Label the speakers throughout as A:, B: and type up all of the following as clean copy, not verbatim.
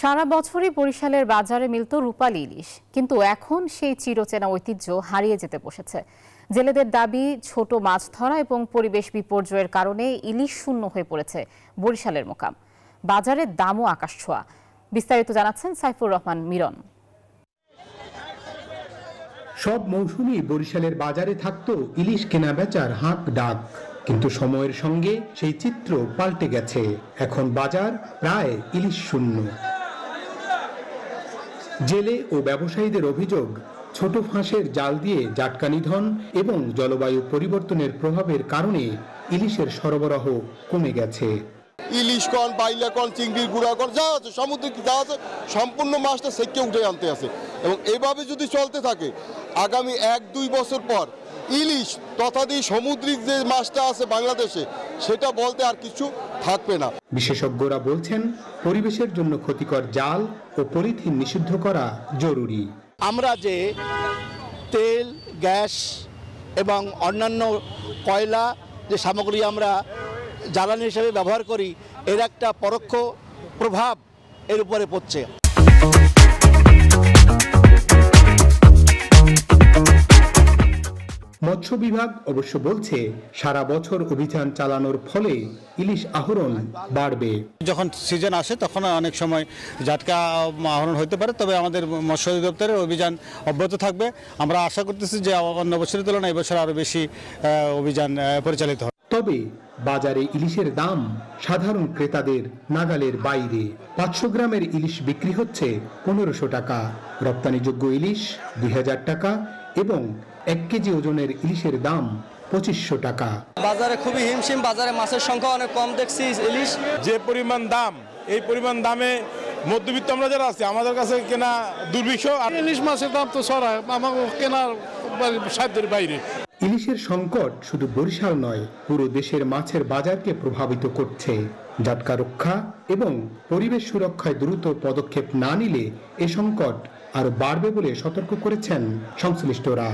A: সারা বছরই বরিশালের বাজারে মিলত রূপালী ইলিশ, কিন্তু এখন সেই চিরচেনা ঐতিহ্য হারিয়ে যেতে বসেছে। জেলেদের দাবি, ছোট মাছ ধরা এবং পরিবেশ বিপর্যয়ের কারণে ইলিশ শূন্য হয়ে পড়েছে বরিশালের মোকাম। বাজারের দামও আকাশছোঁয়া। বিস্তারিত জানাচ্ছেন সাইফুর রহমান মিরন।
B: সব মৌসুমে বরিশালের বাজারে থাকতো ইলিশ কেনা বেচার হাঁক ডাক, কিন্তু সময়ের সঙ্গে সেই চিত্র পাল্টে গেছে। এখন বাজার প্রায় ইলিশ শূন্য। জেলে ও ব্যবসায়ীদের অভিযোগ, ছোট ফাঁসের জাল দিয়ে জাটকা নিধন এবং জলবায়ু পরিবর্তনের প্রভাবের কারণে ইলিশের সরবরাহ কমে গেছে।
C: ইলিশ কন, বাইলা কন, চিংড়ির গুঁড়া কন, যা আছে সামুদ্রিক যা আছে সম্পূর্ণ মাছটা সেকে উঠে আনতে আছে। এবং এভাবে যদি চলতে থাকে আগামী 1-2 বছর পর ইলিশ তথাদি সামুদ্রিক যে মাছটা আছে বাংলাদেশে সেটা বলতে আর কিছু থাকবে না।
B: বিশেষজ্ঞরা বলছেন, পরিবেশের জন্য ক্ষতিকর জাল ও পলিথিন নিষিদ্ধ করা জরুরি।
D: আমরা যে তেল, গ্যাস এবং অন্যান্য কয়লা যে সামগ্রী আমরা জ্বালানি হিসেবে ব্যবহার করি, এর একটা পরোক্ষ প্রভাব এর উপরে পড়ছে।
B: মৎস্য বিভাগ অবশ্য বলছে, সারা বছর অভিযান চালানোর ফলে ইলিশ আহরণ বাড়বে।
E: যখন সিজন আসে তখন অনেক সময় জাটকা আহরণ হতে পারে, তবে আমাদের মৎস্য অধিদপ্তরের অভিযান অব্যাহত থাকবে। আমরা আশা করতেছি যে অন্য বছরের তুলনায় এবছর আরও বেশি অভিযান পরিচালিত হবে।
B: তবে বাজারে ইলিশের দাম সাধারণ ক্রেতাদের নাগালের বাইরে। 500 গ্রামের ইলিশ বিক্রি হচ্ছে 1500 টাকা, রপ্তানিযোগ্য ইলিশ 2000 টাকা এবং 1 কেজি ওজনের ইলিশের দাম 2500 টাকা।
F: বাজারে খুবই হিমশিম, বাজারে মাছের সংখ্যা অনেক কম দেখছি। ইলিশ
G: যে পরিমাণ দাম, এই পরিমাণ দামে মধ্যবিত্ত আমরা যারা আছি আমাদের কাছে কেনা দুর্বিষহ।
H: ইলিশ মাছের দাম তো সরায় আমার কেনার সাধ্যের বাইরে।
B: ইলিশের সংকট শুধু বরিশাল নয়, পুরো দেশের মাছের বাজারকে প্রভাবিত করছে। জাটকা রক্ষা এবং পরিবেশ সুরক্ষায় দ্রুত পদক্ষেপ না নিলে এ সংকট আরো বাড়বে বলে সতর্ক করেছেন সংশ্লিষ্টরা।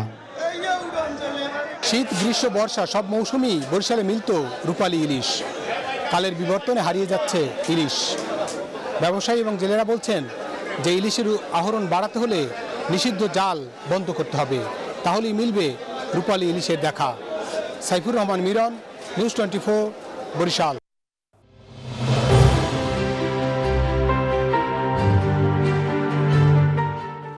I: শীত, গ্রীষ্ম, বর্ষা সব মৌসুমেই বরিশালে মিলত রূপালী ইলিশ। কালের বিবর্তনে হারিয়ে যাচ্ছে ইলিশ। ব্যবসায়ী এবং জেলেরা বলছেন যে ইলিশের আহরণ বাড়াতে হলে নিষিদ্ধ জাল বন্ধ করতে হবে, তাহলেই মিলবে রূপালী ইলিশের দেখা। সাইফুর রহমান মিরন, নিউজ 24, বরিশাল।